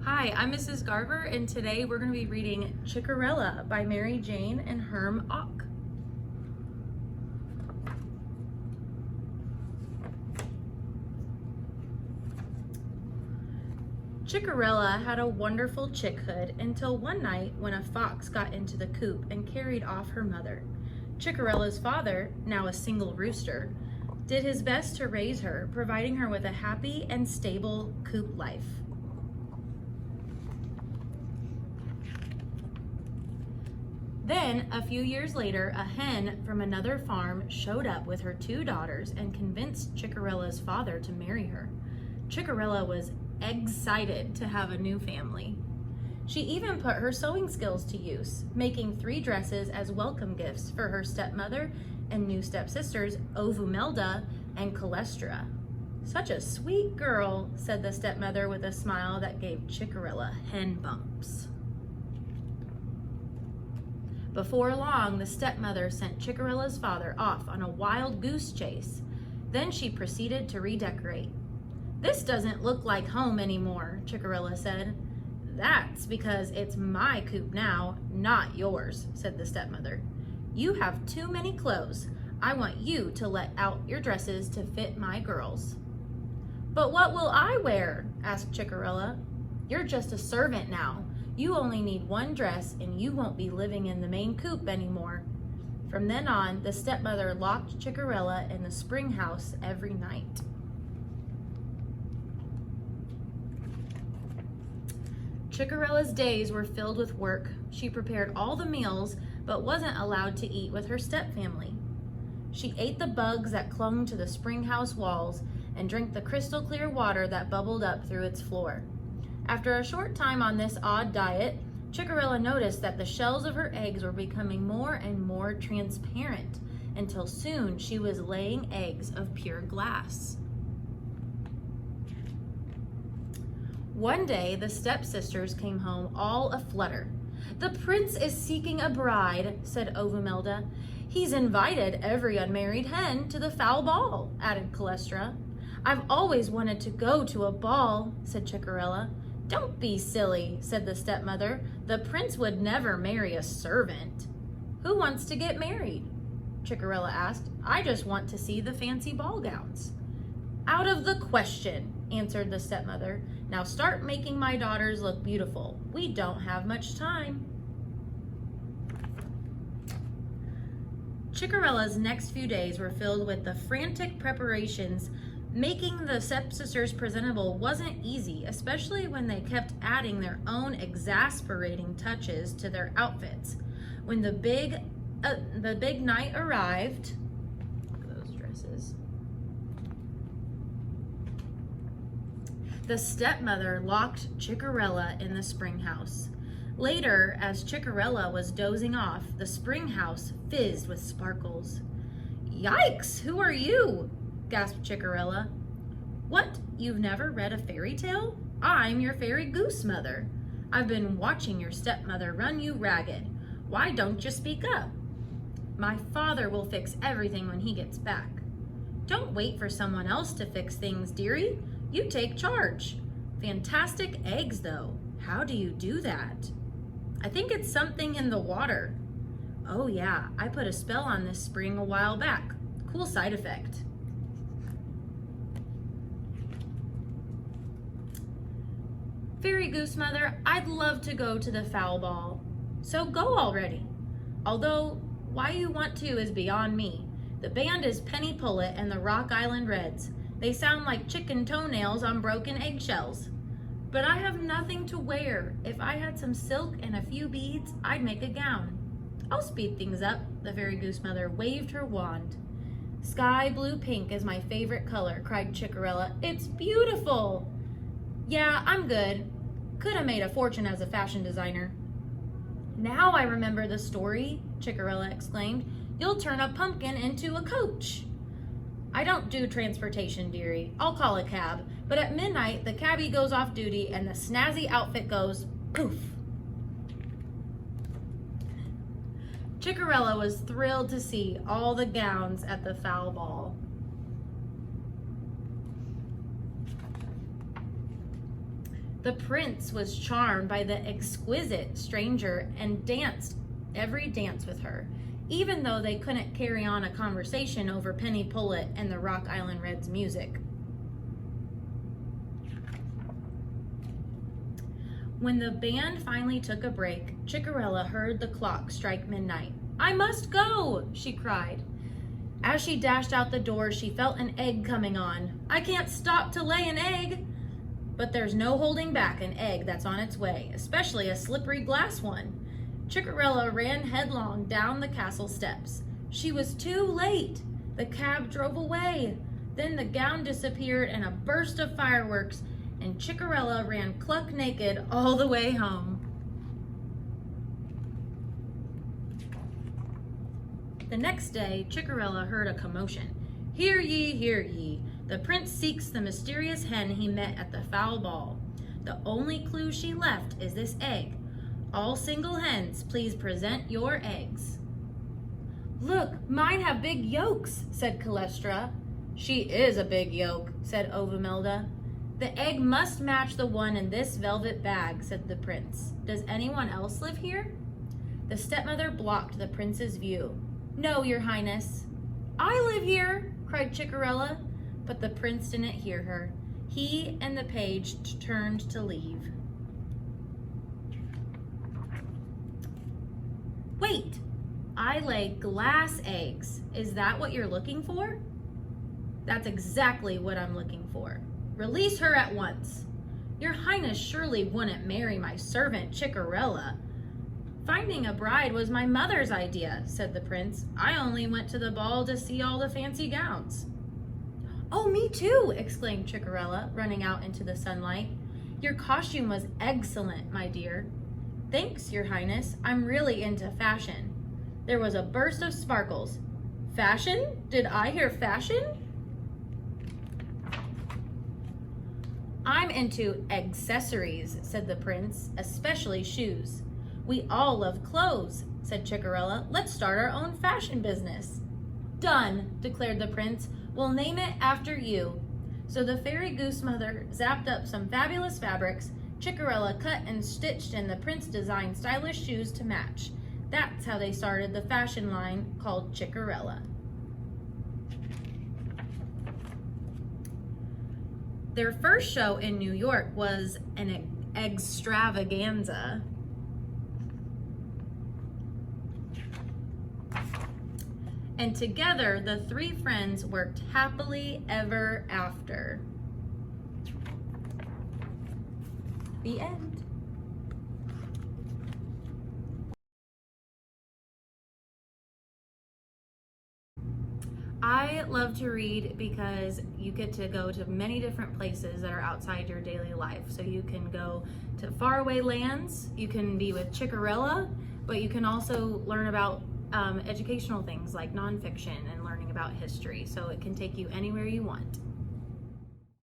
Hi, I'm Mrs. Garver, and today we're going to be reading Chickerella by Mary Jane and Herm Ock. Chickerella had a wonderful chickhood until one night when a fox got into the coop and carried off her mother. Chickerella's father, now a single rooster, did his best to raise her, providing her with a happy and stable coop life. Then, a few years later, a hen from another farm showed up with her two daughters and convinced Chickerella's father to marry her. Chickerella was excited to have a new family. She even put her sewing skills to use, making 3 dresses as welcome gifts for her stepmother and new stepsisters, Ovumelda and Calestra. "Such a sweet girl," said the stepmother with a smile that gave Chickerella hen bumps. Before long, the stepmother sent Chickerella's father off on a wild goose chase. Then she proceeded to redecorate. "This doesn't look like home anymore," Chickerella said. "That's because it's my coop now, not yours," said the stepmother. "You have too many clothes. I want you to let out your dresses to fit my girls." "But what will I wear?" asked Chickerella. "You're just a servant now. You only need 1 dress and you won't be living in the main coop anymore." From then on, the stepmother locked Chickerella in the spring house every night. Chickerella's days were filled with work. She prepared all the meals, but wasn't allowed to eat with her stepfamily. She ate the bugs that clung to the spring house walls and drank the crystal clear water that bubbled up through its floor. After a short time on this odd diet, Chickerella noticed that the shells of her eggs were becoming more and more transparent, until soon she was laying eggs of pure glass. One day, the stepsisters came home all aflutter. "The prince is seeking a bride," said Ovumelda. "He's invited every unmarried hen to the fowl ball," added Calestra. "I've always wanted to go to a ball," said Chickerella. "Don't be silly," said the stepmother. "The prince would never marry a servant." "Who wants to get married?" Chickerella asked. "I just want to see the fancy ball gowns." "Out of the question," answered the stepmother. "Now start making my daughters look beautiful. We don't have much time." Chickerella's next few days were filled with the frantic preparations. Making the stepsisters presentable wasn't easy, especially when they kept adding their own exasperating touches to their outfits. When the big night arrived, those dresses, the stepmother locked Chickerella in the spring house. Later, as Chickerella was dozing off, the spring house fizzed with sparkles. "Yikes, who are you?" gasped Chickerella. "What, you've never read a fairy tale? I'm your fairy goose mother. I've been watching your stepmother run you ragged. Why don't you speak up?" "My father will fix everything when he gets back." "Don't wait for someone else to fix things, dearie. You take charge." "Fantastic eggs, though. How do you do that?" "I think it's something in the water." "Oh yeah, I put a spell on this spring a while back. Cool side effect." "Fairy Goose Mother, I'd love to go to the fowl ball." "So go already." "Although why you want to is beyond me. The band is Penny Pullet and the Rock Island Reds. They sound like chicken toenails on broken eggshells." "But I have nothing to wear. If I had some silk and a few beads, I'd make a gown." "I'll speed things up." The Fairy Goose Mother waved her wand. "Sky blue pink is my favorite color," cried Chickerella. "It's beautiful." "Yeah, I'm good. Could have made a fortune as a fashion designer." "Now I remember the story," Chickerella exclaimed. "You'll turn a pumpkin into a coach." "I don't do transportation, dearie. I'll call a cab. But at midnight, the cabbie goes off duty and the snazzy outfit goes poof." Chickerella was thrilled to see all the gowns at the fowl ball. The prince was charmed by the exquisite stranger and danced every dance with her, even though they couldn't carry on a conversation over Penny Pullet and the Rock Island Reds music. When the band finally took a break, Chickerella heard the clock strike midnight. "I must go!" she cried. As she dashed out the door, she felt an egg coming on. "I can't stop to lay an egg!" But there's no holding back an egg that's on its way, especially a slippery glass one. Chickerella ran headlong down the castle steps. She was too late. The cab drove away. Then the gown disappeared in a burst of fireworks, and Chickerella ran cluck naked all the way home. The next day, Chickerella heard a commotion. "Hear ye, hear ye. The prince seeks the mysterious hen he met at the foul ball. The only clue she left is this egg. All single hens, please present your eggs." "Look, mine have big yolks," said Calestra. "She is a big yolk," said Ovimelda. "The egg must match the one in this velvet bag," said the prince. "Does anyone else live here?" The stepmother blocked the prince's view. "No, your highness." "I live here," cried Chickerella, but the prince didn't hear her. He and the page turned to leave. "Wait, I lay glass eggs. Is that what you're looking for?" "That's exactly what I'm looking for. Release her at once." "Your highness surely wouldn't marry my servant Chickerella." "Finding a bride was my mother's idea," said the prince. "I only went to the ball to see all the fancy gowns." "Oh, me too!" exclaimed Chickerella, running out into the sunlight. "Your costume was excellent, my dear." "Thanks, your highness. I'm really into fashion." There was a burst of sparkles. "Fashion? Did I hear fashion?" "I'm into accessories," said the prince, "especially shoes." "We all love clothes," said Chickerella. "Let's start our own fashion business." "Done," declared the prince. "We'll name it after you." So the fairy goose mother zapped up some fabulous fabrics. Chickerella cut and stitched, and the prince designed stylish shoes to match. That's how they started the fashion line called Chickerella. Their first show in New York was an extravaganza. And together, the three friends worked happily ever after. The end. I love to read because you get to go to many different places that are outside your daily life. So you can go to faraway lands, you can be with Chickerella, but you can also learn about educational things like nonfiction and learning about history. So it can take you anywhere you want.